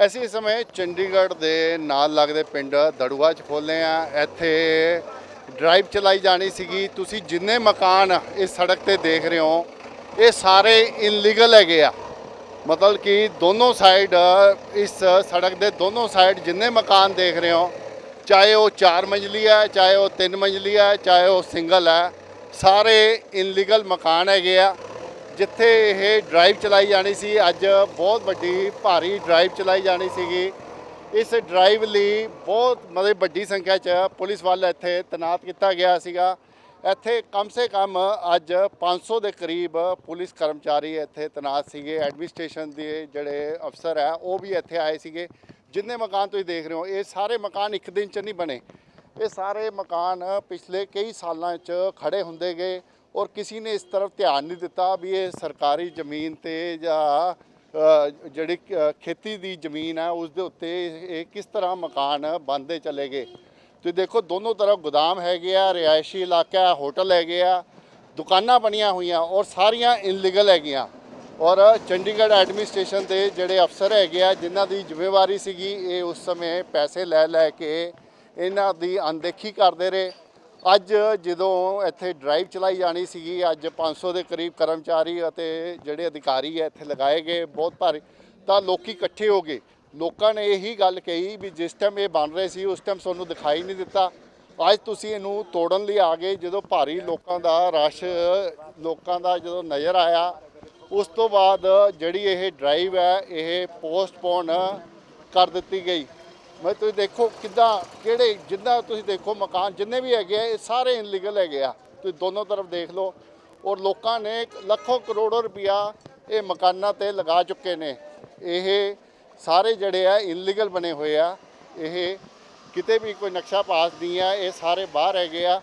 ਅਸੀਂ ਇਸ ਸਮੇਂ ਚੰਡੀਗੜ੍ਹ ਦੇ ਨਾਲ ਲੱਗਦੇ ਪਿੰਡ ਦੜੂਆ 'ਚ ਖੋਲ੍ਹੇ ਆ। ਇੱਥੇ ਡਰਾਈਵ ਚਲਾਈ ਜਾਣੀ ਸੀਗੀ। ਤੁਸੀਂ ਜਿੰਨੇ ਮਕਾਨ ਇਸ ਸੜਕ ਤੇ ਦੇਖ ਰਹੇ ਹੋ ਇਹ ਸਾਰੇ ਇਨਲੀਗਲ ਹੈਗੇ ਆ। मतलब कि दोनों साइड इस सड़क के दोनों साइड जिन्ने मकान देख रहे हो, चाहे वो 4 मंजिली है, चाहे वो 3 मंजिली है, चाहे वो सिंगल है, सारे इनलीगल मकान है। जिथे ये ड्राइव चलाई जानी सी, अज बहुत वड्डी भारी ड्राइव चलाई जानी सी। इस ड्राइव लिए बहुत मतलब वड्डी संख्या च पुलिस वाल इत्थे तैनात किया गया सीगा। ਇੱਥੇ कम से कम ਅੱਜ 500 ਦੇ ਕਰੀਬ ਪੁਲਿਸ ਕਰਮਚਾਰੀ ਇੱਥੇ ਤੈਨਾਤ ਸੀਗੇ। ਐਡਮਿਨਿਸਟ੍ਰੇਸ਼ਨ ਦੇ ਜਿਹੜੇ ਅਫਸਰ ਹੈ ਉਹ ਵੀ ਇੱਥੇ ਆਏ ਸੀਗੇ। ਜਿੰਨੇ ਮਕਾਨ ਤੁਸੀਂ ਦੇਖ ਰਹੇ ਹੋ ਇਹ ਸਾਰੇ ਮਕਾਨ ਇੱਕ ਦਿਨ 'ਚ ਨਹੀਂ ਬਣੇ। ਇਹ ਸਾਰੇ ਮਕਾਨ ਪਿਛਲੇ ਕਈ ਸਾਲਾਂ 'ਚ ਖੜੇ ਹੁੰਦੇ ਗਏ ਔਰ ਕਿਸੇ ਨੇ ਇਸ ਤਰਫ ਧਿਆਨ ਨਹੀਂ ਦਿੱਤਾ ਵੀ ਇਹ ਸਰਕਾਰੀ ਜ਼ਮੀਨ ਤੇ ਜਾਂ ਜਿਹੜੀ ਖੇਤੀ ਦੀ ਜ਼ਮੀਨ ਹੈ ਉਸ ਦੇ ਉੱਤੇ ਇਹ ਕਿਸ ਤਰ੍ਹਾਂ ਮਕਾਨ ਬਣਦੇ ਚਲੇ ਗਏ। ਤੁਸੀਂ ਦੇਖੋ ਦੋਨੋਂ ਤਰਫ ਗੋਦਾਮ ਹੈਗੇ ਆ, ਰਿਹਾਇਸ਼ੀ ਇਲਾਕਾ, ਹੋਟਲ ਹੈਗੇ ਆ, ਦੁਕਾਨਾਂ ਬਣੀਆਂ ਹੋਈਆਂ ਔਰ ਸਾਰੀਆਂ ਇਨਲੀਗਲ ਹੈਗੀਆਂ। ਔਰ ਚੰਡੀਗੜ੍ਹ ਐਡਮਿਨਿਸਟ੍ਰੇਸ਼ਨ ਦੇ ਜਿਹੜੇ ਅਫਸਰ ਹੈਗੇ ਆ ਜਿਨ੍ਹਾਂ ਦੀ ਜ਼ਿੰਮੇਵਾਰੀ ਸੀਗੀ ਇਹ ਉਸ ਸਮੇਂ ਪੈਸੇ ਲੈ ਕੇ ਇਹਨਾਂ ਦੀ ਅਣਦੇਖੀ ਕਰਦੇ ਰਹੇ। ਅੱਜ ਜਦੋਂ ਇੱਥੇ ਡਰਾਈਵ ਚਲਾਈ ਜਾਣੀ ਸੀਗੀ, ਅੱਜ 500 ਦੇ ਕਰੀਬ ਕਰਮਚਾਰੀ ਅਤੇ ਜਿਹੜੇ ਅਧਿਕਾਰੀ ਹੈ ਇੱਥੇ ਲਗਾਏ ਗਏ ਬਹੁਤ ਭਾਰੀ, ਤਾਂ ਲੋਕੀ ਇਕੱਠੇ ਹੋ ਗਏ। लोगों ने यही गल कही भी जिस टाइम ये बन रहे सी उस टाइम सानू दिखाई नहीं दिता। अज तुसीं इहनूं तोड़न लई आ गए। जो भारी लोगों का रश लोगों का जो नज़र आया उस तो बाद जिहड़ी ये ड्राइव है ये पोस्टपोन कर दी गई। मैं तुसीं देखो किद्दां किहड़े जिन्ना तुसीं देखो मकान जिन्ने भी हैगे ये सारे इनलीगल हैगे आ। तुसीं दोनों तरफ देख लो और लोगों ने लाखों करोड़ों रुपया ये मकानां ते लगा चुके ने। ये सारे जड़े है इनलीगल बने हुए आ। ये किते भी कोई नक्शा पास नहीं है, ये सारे बाहर है गया।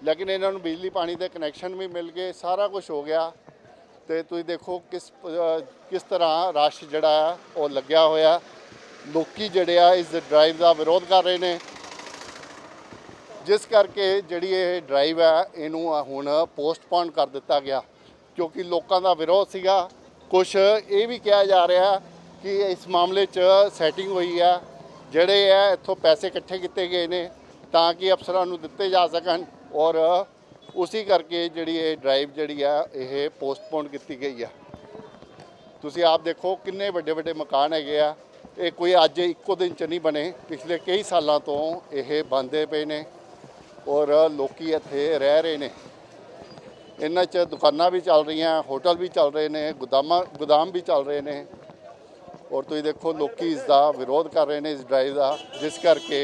लेकिन इन्होंने बिजली पानी के कनैक्शन भी मिल गए, सारा कुछ हो गया। तो तुम देखो किस तरह रश जड़ा है वो लग्या होया। लोकी जड़े आ इस ड्राइव का विरोध कर रहे हैं, जिस करके जी ये ड्राइव है इनू हुण पोस्टपोन कर दिता गया क्योंकि लोगों का विरोध सीगा। कुछ ये भी कहा जा रहा है कि इस मामले च सैटिंग हुई है, जड़े है इत्थों पैसे इकट्ठे किए गए ने ताकि अफसरां नूं दिते जा सकन और उसी करके जिहड़ी ये ड्राइव जिहड़ी है ये पोस्टपोन की गई है। तुसीं आप देखो किन्ने वड्डे वड्डे मकान हैगे आ। ये कोई अज इक्को दिन च नहीं बने, पिछले कई सालों तो ये बनते पे ने और लोकी इत्थे रह रहे ने। इन्हां च दुकानां भी चल रही हैं, होटल भी चल रहे हैं, गोदाम भी चल रहे हैं और तुसीं देखो लोकी इसका विरोध कर रहे हैं इस ड्राइव का, जिस करके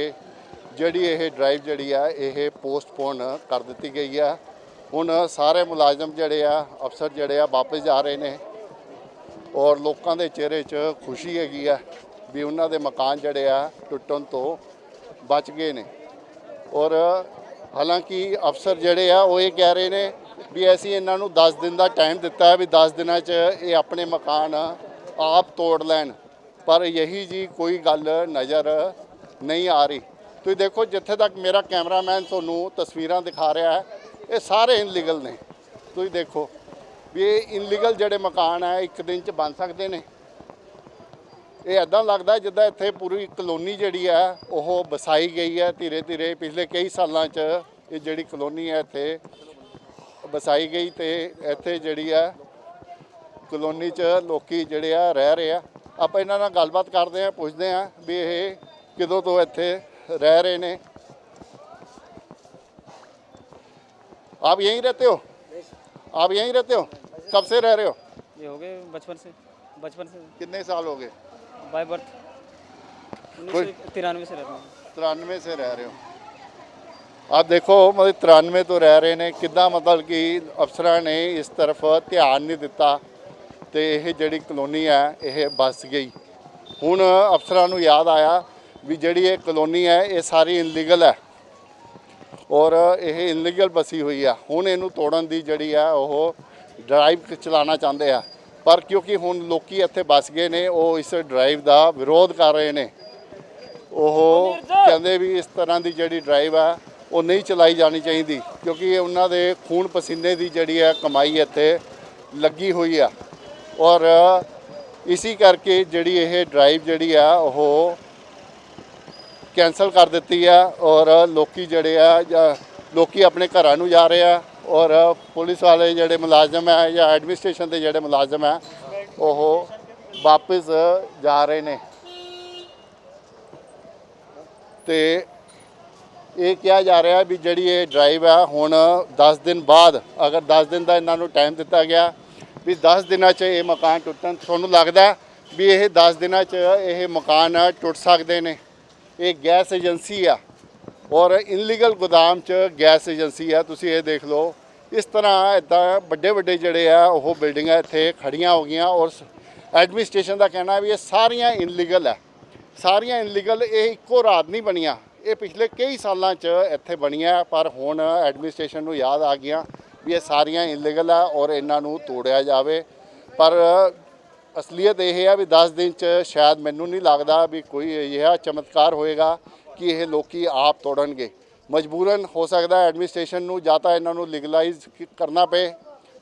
जिहड़ी ये ड्राइव जिहड़ी है ये पोस्टपोन कर दी गई है। हुण सारे मुलाजम जिहड़े आ अफसर जिहड़े आ वापस जा रहे हैं और लोगों के चेहरे च खुशी हैगी है भी उन्हां दे मकान जिहड़े आ टुटण तो बच गए ने। और हालांकि अफसर जिहड़े आ वो ये कह रहे हैं भी असीं इन्हां नूं 10 दिन का टाइम दिता है भी 10 दिनों च ये अपने मकान आप तोड़ लैन, पर यही जी कोई गल नज़र नहीं आ रही। तो देखो जिथे तक मेरा कैमरामैन थोनू तस्वीरां दिखा रहा है ये सारे इनलीगल ने। तो देखो भी ये इनलीगल जड़े मकान है एक दिन च बन सकते हैं। ये इदां लगता है जिद्दां इत्थे पूरी कलोनी जिहड़ी है वो बसाई गई है धीरे धीरे पिछले कई सालों च। ये जिहड़ी कलोनी है इत्थे बसाई गई तो इत्थे जिहड़ी है कलोनी च लोकी जिहड़े आ रह रहे हैं। आप इन्हां नाल गलबात करते हैं, पुछते हैं भी ये किदों तो इत्थे रह रहे ने। आप यहीं रहते हो? आप यहीं रहते हो? कब से रह रहे हो? ये हो गए बचपन से। कितने साल हो गए? बाय बर्थ 1993 से रहता हूँ। 93 से रह रहे हो। आप देखो मतलब 93 तो रह रहे ने, किद्दां मतलब कि अफसरां ने इस तरफ ध्यान नहीं दिता तो ये जिहड़ी कलोनी है ये बस गई। हुण अफसरां नूं याद आया भी जिहड़ी ये कलोनी है ये सारी इनलीगल है और ये इनलीगल बसी हुई है। हुण इहनूं तोड़न दी जिहड़ी है वो ड्राइव चलाना चाहते हैं, पर क्योंकि हुण लोकी इत्थे बस गए ने वो इस ड्राइव का विरोध कर रहे हैं। वो कहते भी इस तरह की जिहड़ी ड्राइव है वो नहीं चलाई जानी चाहिए क्योंकि उन्हां दे खून पसीने की जिहड़ी है कमाई इत्थे लगी हुई है और ਇसी ਕਰਕੇ ਜਿਹੜੀ ਇਹ ਡਰਾਈਵ ਜਿਹੜੀ ਆ ਉਹ ਕੈਂਸਲ ਕਰ ਦਿੱਤੀ ਆ ਔਰ ਲੋਕੀ ਜਿਹੜੇ ਆ ਜਾਂ ਲੋਕੀ ਆਪਣੇ ਘਰਾਂ ਨੂੰ ਜਾ ਰਹੇ ਆ ਔਰ ਪੁਲਿਸ ਵਾਲੇ ਜਿਹੜੇ ਮੁਲਾਜ਼ਮ ਹੈ ਜਾਂ ਐਡਮਿਨਿਸਟ੍ਰੇਸ਼ਨ ਦੇ ਜਿਹੜੇ ਮੁਲਾਜ਼ਮ ਹੈ ਉਹ ਵਾਪਸ ਜਾ ਰਹੇ ਨੇ। ਤੇ ਇਹ ਕਿਹਾ ਜਾ ਰਿਹਾ ਵੀ ਜਿਹੜੀ ਇਹ ਡਰਾਈਵ ਆ ਹੁਣ 10 ਦਿਨ ਬਾਅਦ, ਅਗਰ 10 ਦਿਨ ਦਾ ਇਹਨਾਂ ਨੂੰ ਟਾਈਮ ਦਿੱਤਾ ਗਿਆ ਵੀ 10 ਦਿਨਾਂ 'ਚ ਇਹ ਮਕਾਨ ਟੁੱਟਣ, ਤੁਹਾਨੂੰ ਲੱਗਦਾ ਵੀ ਇਹ 10 ਦਿਨਾਂ 'ਚ ਇਹ ਮਕਾਨ ਟੁੱਟ ਸਕਦੇ ਨੇ? ਇਹ ਗੈਸ ਏਜੰਸੀ ਆ ਔਰ ਇਨਲੀਗਲ ਗੋਦਾਮ 'ਚ ਗੈਸ ਏਜੰਸੀ ਆ। ਤੁਸੀਂ ਇਹ ਦੇਖ ਲਓ, ਇਸ ਤਰ੍ਹਾਂ ਇੱਦਾਂ ਵੱਡੇ ਵੱਡੇ ਜਿਹੜੇ ਆ ਉਹ ਬਿਲਡਿੰਗਾਂ ਇੱਥੇ ਖੜੀਆਂ ਹੋ ਗਈਆਂ ਔਰ ਐਡਮਿਨਿਸਟ੍ਰੇਸ਼ਨ ਦਾ ਕਹਿਣਾ ਵੀ ਇਹ ਸਾਰੀਆਂ ਇਨਲੀਗਲ ਹੈ, ਸਾਰੀਆਂ ਇਨਲੀਗਲ। ਇਹ ਇੱਕੋ ਰਾਤ ਨਹੀਂ ਬਣੀਆਂ, ਇਹ ਪਿਛਲੇ ਕਈ ਸਾਲਾਂ 'ਚ ਇੱਥੇ ਬਣੀਆਂ, ਪਰ ਹੁਣ ਐਡਮਿਨਿਸਟ੍ਰੇਸ਼ਨ ਨੂੰ ਯਾਦ ਆ ਗਿਆ ਵੀ ਇਹ ਸਾਰੀਆਂ ਇਨਲੀਗਲ ਆ ਔਰ ਇਹਨਾਂ ਨੂੰ ਤੋੜਿਆ ਜਾਵੇ। ਪਰ ਅਸਲੀਅਤ ਇਹ ਹੈ ਵੀ 10 ਦਿਨ 'ਚ ਸ਼ਾਇਦ ਮੈਨੂੰ ਨਹੀਂ ਲੱਗਦਾ ਵੀ ਕੋਈ ਅਜਿਹਾ ਚਮਤਕਾਰ ਹੋਏਗਾ ਕਿ ਇਹ ਲੋਕੀ ਆਪ ਤੋੜਨਗੇ। ਮਜਬੂਰਨ ਹੋ ਸਕਦਾ ਐਡਮਿਨਿਸਟ੍ਰੇਸ਼ਨ ਨੂੰ ਜਾਂ ਤਾਂ ਇਹਨਾਂ ਨੂੰ ਲੀਗਲਾਈਜ਼ ਕਰਨਾ ਪਏ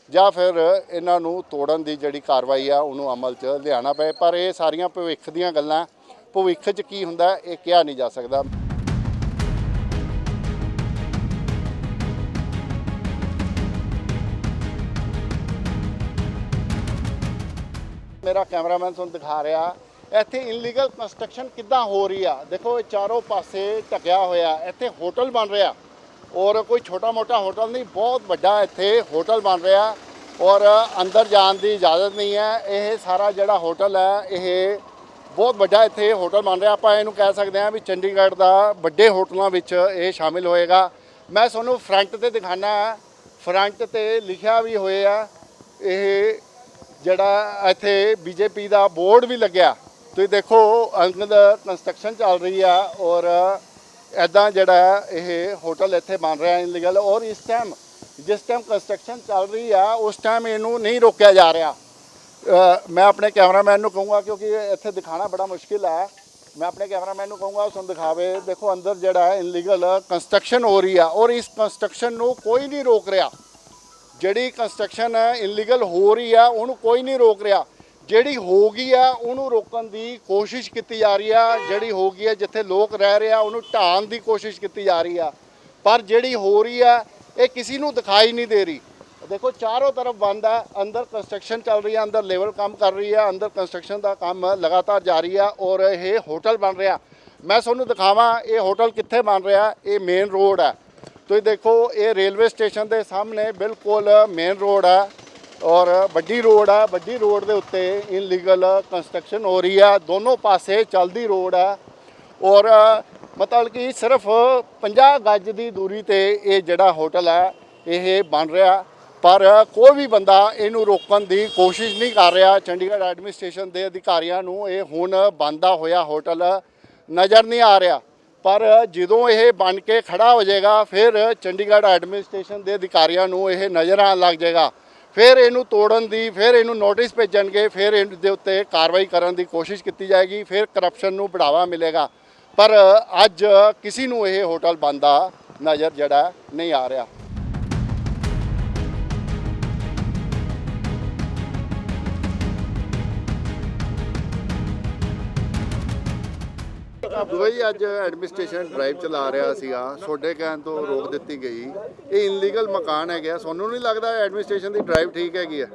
ਜਾਂ ਫਿਰ ਇਹਨਾਂ ਨੂੰ ਤੋੜਨ ਦੀ ਜਿਹੜੀ ਕਾਰਵਾਈ ਆ ਉਹਨੂੰ ਅਮਲ 'ਚ ਲਿਆਉਣਾ ਪਏ। ਪਰ ਇਹ ਸਾਰੀਆਂ ਭਵਿੱਖ ਦੀਆਂ ਗੱਲਾਂ, ਭਵਿੱਖ 'ਚ ਕੀ ਹੁੰਦਾ ਇਹ ਕਿਹਾ ਨਹੀਂ ਜਾ ਸਕਦਾ। ਮੇਰਾ ਕੈਮਰਾਮੈਨ ਤੁਹਾਨੂੰ ਦਿਖਾ ਰਿਹਾ ਇੱਥੇ ਇਨਲੀਗਲ ਕੰਸਟਰਕਸ਼ਨ ਕਿੱਦਾਂ ਹੋ ਰਹੀ ਆ। ਦੇਖੋ ਇਹ ਚਾਰੋਂ ਪਾਸੇ ਢਕਿਆ ਹੋਇਆ, ਇੱਥੇ ਹੋਟਲ ਬਣ ਰਿਹਾ ਔਰ ਕੋਈ ਛੋਟਾ ਮੋਟਾ ਹੋਟਲ ਨਹੀਂ, ਬਹੁਤ ਵੱਡਾ ਇੱਥੇ ਹੋਟਲ ਬਣ ਰਿਹਾ ਔਰ ਅੰਦਰ ਜਾਣ ਦੀ ਇਜਾਜ਼ਤ ਨਹੀਂ ਹੈ। ਇਹ ਸਾਰਾ ਜਿਹੜਾ ਹੋਟਲ ਹੈ ਇਹ ਬਹੁਤ ਵੱਡਾ ਇੱਥੇ ਹੋਟਲ ਬਣ ਰਿਹਾ। ਆਪਾਂ ਇਹਨੂੰ ਕਹਿ ਸਕਦੇ ਹਾਂ ਵੀ ਚੰਡੀਗੜ੍ਹ ਦਾ ਵੱਡੇ ਹੋਟਲਾਂ ਵਿੱਚ ਇਹ ਸ਼ਾਮਿਲ ਹੋਏਗਾ। ਮੈਂ ਤੁਹਾਨੂੰ ਫਰੰਟ ਤੇ ਦਿਖਾਣਾ, ਫਰੰਟ ਤੇ ਲਿਖਿਆ ਵੀ ਹੋਇਆ ਇਹ ਜਿਹੜਾ ਇੱਥੇ ਬੀਜੇਪੀ ਦਾ ਬੋਰਡ ਵੀ ਲੱਗਿਆ। ਤੁਸੀਂ ਦੇਖੋ ਅੰਦਰ ਕੰਸਟਰਕਸ਼ਨ ਚੱਲ ਰਹੀ ਆ ਔਰ ਇੱਦਾਂ ਜਿਹੜਾ ਇਹ ਹੋਟਲ ਇੱਥੇ ਬਣ ਰਿਹਾ ਇਨਲੀਗਲ। ਔਰ ਇਸ ਟਾਈਮ ਜਿਸ ਟਾਈਮ ਕੰਸਟਰਕਸ਼ਨ ਚੱਲ ਰਹੀ ਆ ਉਸ ਟਾਈਮ ਇਹਨੂੰ ਨਹੀਂ ਰੋਕਿਆ ਜਾ ਰਿਹਾ। ਮੈਂ ਆਪਣੇ ਕੈਮਰਾਮੈਨ ਨੂੰ ਕਹੂੰਗਾ, ਕਿਉਂਕਿ ਇੱਥੇ ਦਿਖਾਣਾ ਬੜਾ ਮੁਸ਼ਕਿਲ ਹੈ, ਮੈਂ ਆਪਣੇ ਕੈਮਰਾਮੈਨ ਨੂੰ ਕਹੂੰਗਾ ਉਸ ਨੂੰ ਦਿਖਾਵੇ। ਦੇਖੋ ਅੰਦਰ ਜਿਹੜਾ ਇਨਲੀਗਲ ਕੰਸਟਰਕਸ਼ਨ ਹੋ ਰਹੀ ਆ ਔਰ ਇਸ ਕੰਸਟਰਕਸ਼ਨ ਨੂੰ ਕੋਈ ਨਹੀਂ ਰੋਕ ਰਿਹਾ। ਜਿਹੜੀ ਕੰਸਟਰਕਸ਼ਨ ਇਨਲੀਗਲ ਹੋ ਰਹੀ ਆ ਉਹਨੂੰ ਕੋਈ ਨਹੀਂ ਰੋਕ ਰਿਹਾ, ਜਿਹੜੀ ਹੋ ਗਈ ਆ ਉਹਨੂੰ ਰੋਕਣ ਦੀ ਕੋਸ਼ਿਸ਼ ਕੀਤੀ ਜਾ ਰਹੀ ਆ। ਜਿਹੜੀ ਹੋ ਗਈ ਆ ਜਿੱਥੇ ਲੋਕ ਰਹਿ ਰਹੇ ਆ ਉਹਨੂੰ ਢਾਣ ਦੀ ਕੋਸ਼ਿਸ਼ ਕੀਤੀ ਜਾ ਰਹੀ ਆ, ਪਰ ਜਿਹੜੀ ਹੋ ਰਹੀ ਆ ਇਹ ਕਿਸੇ ਨੂੰ ਦਿਖਾਈ ਨਹੀਂ ਦੇ ਰਹੀ। ਦੇਖੋ ਚਾਰੋਂ ਤਰਫ ਬੰਦ ਹੈ, ਅੰਦਰ ਕੰਸਟਰਕਸ਼ਨ ਚੱਲ ਰਹੀ ਆ, ਅੰਦਰ ਲੇਬਰ ਕੰਮ ਕਰ ਰਹੀ ਆ, ਅੰਦਰ ਕੰਸਟਰਕਸ਼ਨ ਦਾ ਕੰਮ ਲਗਾਤਾਰ ਜਾਰੀ ਆ ਔਰ ਇਹ ਹੋਟਲ ਬਣ ਰਿਹਾ। ਮੈਂ ਤੁਹਾਨੂੰ ਦਿਖਾਵਾਂ ਇਹ ਹੋਟਲ ਕਿੱਥੇ ਬਣ ਰਿਹਾ। ਇਹ ਮੇਨ ਰੋਡ ਹੈ, ਤੁਸੀਂ ਦੇਖੋ ਇਹ ਰੇਲਵੇ ਸਟੇਸ਼ਨ ਦੇ ਸਾਹਮਣੇ ਬਿਲਕੁਲ ਮੇਨ ਰੋਡ ਹੈ ਔਰ ਵੱਡੀ ਰੋਡ ਹੈ। ਵੱਡੀ ਰੋਡ ਦੇ ਉੱਤੇ ਇਨਲੀਗਲ ਕੰਸਟਰਕਸ਼ਨ ਹੋ ਰਹੀ ਹੈ, ਦੋਨੋਂ ਪਾਸੇ ਚੱਲਦੀ ਰੋਡ ਹੈ ਔਰ ਮਤਲਬ ਕਿ ਸਿਰਫ 50 ਗਜ ਦੀ ਦੂਰੀ ਤੇ ਇਹ ਜਿਹੜਾ ਹੋਟਲ ਹੈ ਇਹ ਬਣ ਰਿਹਾ, ਪਰ ਕੋਈ ਵੀ ਬੰਦਾ ਇਹਨੂੰ ਰੋਕਣ ਦੀ ਕੋਸ਼ਿਸ਼ ਨਹੀਂ ਕਰ ਰਿਹਾ। ਚੰਡੀਗੜ੍ਹ ਐਡਮਿਨਿਸਟ੍ਰੇਸ਼ਨ ਦੇ ਅਧਿਕਾਰੀਆਂ ਨੂੰ ਇਹ ਹੁਣ ਬਣਦਾ ਹੋਇਆ ਹੋਟਲ ਨਜ਼ਰ ਨਹੀਂ ਆ ਰਿਹਾ, ਪਰ ਜਦੋਂ ਇਹ ਬਣ ਕੇ ਖੜਾ ਹੋ ਜਾਏਗਾ ਫਿਰ ਚੰਡੀਗੜ੍ਹ ਐਡਮਿਨਿਸਟ੍ਰੇਸ਼ਨ ਦੇ ਅਧਿਕਾਰੀਆਂ ਨੂੰ ਇਹ ਨਜ਼ਰ ਆਉਣ ਲੱਗ ਜਾਏਗਾ। ਫਿਰ ਇਹਨੂੰ ਤੋੜਨ ਦੀ, ਫਿਰ ਇਹਨੂੰ ਨੋਟਿਸ ਭੇਜਣਗੇ, ਫਿਰ ਇਹਦੇ ਉੱਤੇ ਕਾਰਵਾਈ ਕਰਨ ਦੀ ਕੋਸ਼ਿਸ਼ ਕੀਤੀ ਜਾਏਗੀ, ਫਿਰ ਕਰਪਸ਼ਨ ਨੂੰ ਬੜਾਵਾ ਮਿਲੇਗਾ। ਪਰ ਅੱਜ ਕਿਸੇ ਨੂੰ ਇਹ ਹੋਟਲ ਬਣਦਾ ਨਜ਼ਰ ਜਿਹੜਾ ਨਹੀਂ ਆ ਰਿਹਾ। ਦੁਬਈ ਜੀ ਅੱਜ ਐਡਮਿਨਿਸਟ੍ਰੇਸ਼ਨ ਡਰਾਈਵ ਚਲਾ ਰਿਹਾ ਸੀਗਾ, ਤੁਹਾਡੇ ਕਹਿਣ ਤੋਂ ਰੋਕ ਦਿੱਤੀ ਗਈ। ਇਹ ਇਨਲੀਗਲ ਮਕਾਨ ਹੈਗਾ, ਤੁਹਾਨੂੰ ਨਹੀਂ ਲੱਗਦਾ ਐਡਮਿਨਿਸਟ੍ਰੇਸ਼ਨ ਦੀ ਡਰਾਈਵ ਠੀਕ ਹੈਗੀ ਹੈ?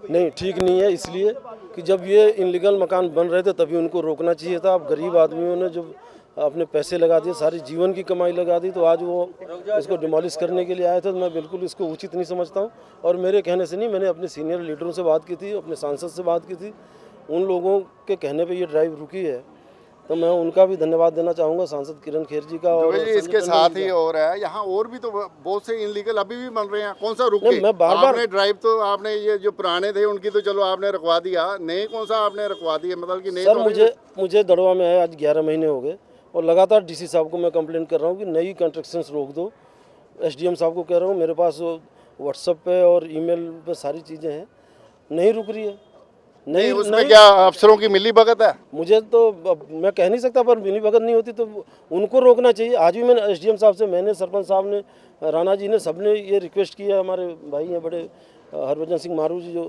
नहीं, ठीक नहीं है, इसलिए कि जब ये इनलीगल मकान बन रहे थे तभी उनको रोकना चाहिए था। अब गरीब आदमियों ने जब अपने पैसे लगा दिए, सारी जीवन की कमाई लगा दी, तो आज वो इसको डिमोलिश करने के लिए आए थे। तो मैं बिल्कुल इसको उचित नहीं समझता हूँ और मेरे कहने से नहीं, मैंने अपने सीनियर लीडरों से बात की थी, अपने सांसद से बात की थी, उन लोगों के कहने पर ये ड्राइव रुकी है। तो मैं उनका भी धन्यवाद देना चाहूँगा, सांसद किरण खेर जी का। और इसके साथ ही और है यहाँ और भी तो बहुत से इनलीगल अभी भी बन रहे हैं, कौन सा रुके? मैं बार-बार आपने ड्राइव तो आपने ये जो पुराने थे उनकी तो चलो आपने रुकवा दिया, नए कौन सा आपने रुकवा दिया? मतलब कि नए सर मुझे दड़वा में आए आज 11 महीने हो गए और लगातार डीसी साहब को मैं कंप्लेंट कर रहा हूँ कि नई कंस्ट्रक्शंस रोक दो। एसडीएम साहब को कह रहा हूँ, मेरे पास व्हाट्सएप पे और ईमेल पे सारी चीज़ें हैं, नहीं रुक रही है। नहीं उसमें क्या अफसरों की मिली भगत है? मुझे तो मैं कह नहीं सकता, पर मिली भगत नहीं होती तो उनको रोकना चाहिए। आज भी मैंने एसडीएम साहब से, मैंने सरपंच साहब ने, राणा जी ने, सबने ये रिक्वेस्ट किया। हमारे भाई हैं बड़े हरभजन सिंह मारू जी जो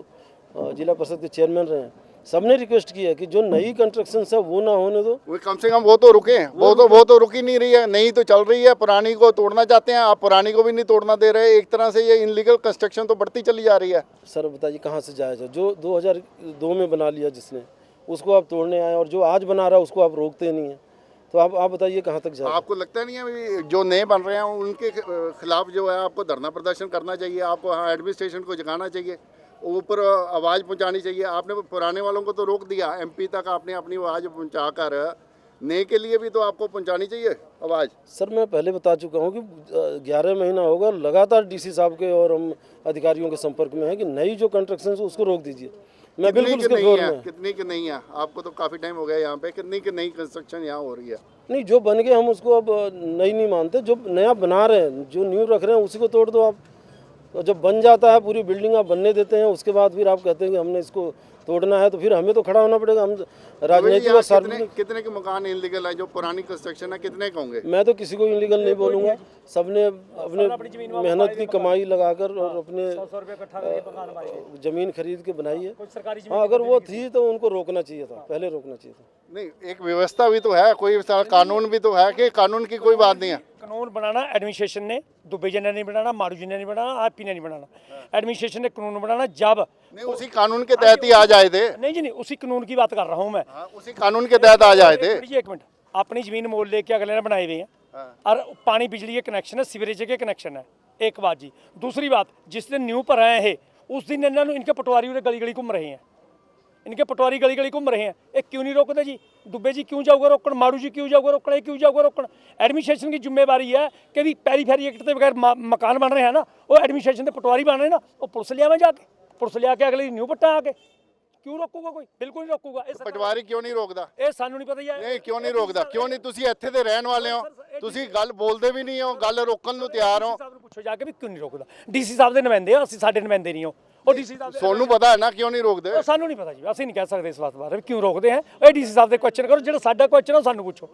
जिला परिषद के चेयरमैन रहे हैं, सबने रिक्वेस्ट किया है कि जो नई कंस्ट्रक्शन है वो ना होने दो। वो कम से कम वो तो रुके, वो तो रुक ही नहीं रही है, नई तो चल रही है, पुरानी को तोड़ना चाहते हैं आप, पुरानी को भी नहीं तोड़ना दे रहे। एक तरह से ये इनलीगल कंस्ट्रक्शन तो बढ़ती चली जा रही है। सर बताइए कहाँ से जायज़ है? जो 2002 में बना लिया जिसने, उसको आप तोड़ने आए, और जो आज बना रहा है उसको आप रोकते नहीं हैं, तो आप बताइए कहाँ तक जाए? आपको लगता नहीं है भी जो नए बन रहे हैं उनके खिलाफ जो है आपको धरना प्रदर्शन करना चाहिए, आपको हाँ एडमिनिस्ट्रेशन को जगाना चाहिए, ऊपर आवाज़ पहुंचानी चाहिए? आपने पुराने वालों को तो रोक दिया, एमपी तक आपने अपनी आवाज़ पहुंचा कर, नए के लिए भी तो आपको पहुंचानी चाहिए आवाज़। सर मैं पहले बता चुका हूँ कि 11 महीना होगा लगातार डीसी साहब के और हम अधिकारियों के संपर्क में है कि नई जो कंस्ट्रक्शन है उसको रोक दीजिए। मैं बिल्कुल उसके विरोध में। कितनी की नहीं है? आपको तो काफ़ी टाइम हो गया यहाँ पे, कितनी की नई कंस्ट्रक्शन यहाँ हो रही है? नहीं, जो बन गए हम उसको अब नई नहीं मानते, जो नया बना रहे हैं, जो न्यू रख रहे हैं उसी को तोड़ दो आप। और जब बन जाता है, पूरी बिल्डिंग आप बनने देते हैं, उसके बाद फिर आप कहते हैं कि हमने इसको तोड़ना है, तो फिर हमें तो खड़ा होना पड़ेगा। हम राजनीतिक और सार्वजनिक। कितने के मकान इनलीगल है जो पुरानी कंस्ट्रक्शन है, कितने के होंगे? मैं तो किसी को इनलीगल नहीं बोलूँगा, सबने अपने मेहनत की कमाई लगाकर और अपने ज़मीन खरीद के बनाई है। हाँ, अगर वो थी तो उनको रोकना चाहिए था, पहले रोकना चाहिए था। नहीं, एक व्यवस्था भी तो है, कोई कानून भी तो है कि कानून की कोई बात नहीं है। कानून बनाना एडमिनिस्ट्रेशन ने, दुबे जी ने नहीं बनाना, मारू जी ने नहीं बनाना, आप ने नहीं बनाना, एडमिनिस्ट्रेशन ने कानून बनाना। जब नहीं, उसी कानून के तहत ही आ जाए थे। नहीं जी नहीं, उसी कानून की बात कर रहा हूँ मैं। उसी कानून के तहत आ जाए थे। एक मिनट, अपनी जमीन मोल लेके अगले ने बनाए हुए हैं, और पानी बिजली के कनेक्शन है, सीवरेज के कनेक्शन है, एक बात जी। दूसरी बात, जिस दिन न्यू पर आए हैं उस दिन इनके पटवारी गली गली घूम रहे हैं, इनके पटवारी गली गली घूम रहे हैं। एक क्यों नहीं रोकते जी? दुबे जी क्यों जाओगे रोकण, मारू जी क्यों जाओगे रोकण, क्यों जाओगे रोकण? एडमिनिस्ट्रेशन की जिम्मेवारी है कि भी पेरीफेरी एक्ट के बगैर मकान बन रहे हैं ना, वो एडमिनिस्ट्रेशन के पटवारी बन रहे हैं ना, वो पुलिस लिया में जाके, पुलिस लिया के अगले न्यू पट्टा आके क्यों रोकूगा? कोई बिल्कुल नहीं रोकूगा। पटवारी क्यों नहीं रोकदा? ਇਹ ਸਾਨੂੰ ਨਹੀਂ ਪਤਾ ਯਾਰ। ਨਹੀਂ, ਕਿਉਂ ਨਹੀਂ ਰੋਕਦਾ? ਕਿਉਂ ਨਹੀਂ? ਤੁਸੀਂ ਇੱਥੇ ਦੇ ਰਹਿਣ ਵਾਲੇ ਹੋ, ਤੁਸੀਂ ਗੱਲ ਬੋਲਦੇ ਵੀ ਨਹੀਂ ਹੋ, ਗੱਲ ਰੋਕਣ ਨੂੰ ਤਿਆਰ ਹੋ। ਸਾਹਿਬ ਨੂੰ ਪੁੱਛੋ ਜਾ ਕੇ ਵੀ ਕਿਉਂ ਨਹੀਂ ਰੋਕਦਾ? ਡੀਸੀ ਸਾਹਿਬ ਦੇ ਨੁਮਾਇੰਦੇ ਆ ਅਸੀਂ, ਸਾਡੇ ਨੁਮਾਇੰਦੇ ਨਹੀਂ ਹੋ। ਉਹ ਡੀਸੀ ਸਾਹਿਬ ਤੁਹਾਨੂੰ ਪਤਾ ਹੈ ਨਾ ਕਿਉਂ ਨਹੀਂ ਰੋਕਦੇ? ਸਾਨੂੰ ਨਹੀਂ ਪਤਾ ਜੀ, ਅਸੀਂ ਨਹੀਂ ਕਹਿ ਸਕਦੇ ਇਸ ਬਾਤ ਬਾਰੇ ਕਿਉਂ ਰੋਕਦੇ ਆ। ਇਹ ਡੀਸੀ ਸਾਹਿਬ ਦੇ ਕੁਐਸਚਨ ਕਰੋ, ਜਿਹੜਾ ਸਾਡਾ ਕੁਐਸਚਨ ਉਹ ਸਾਨੂੰ ਪੁੱਛੋ।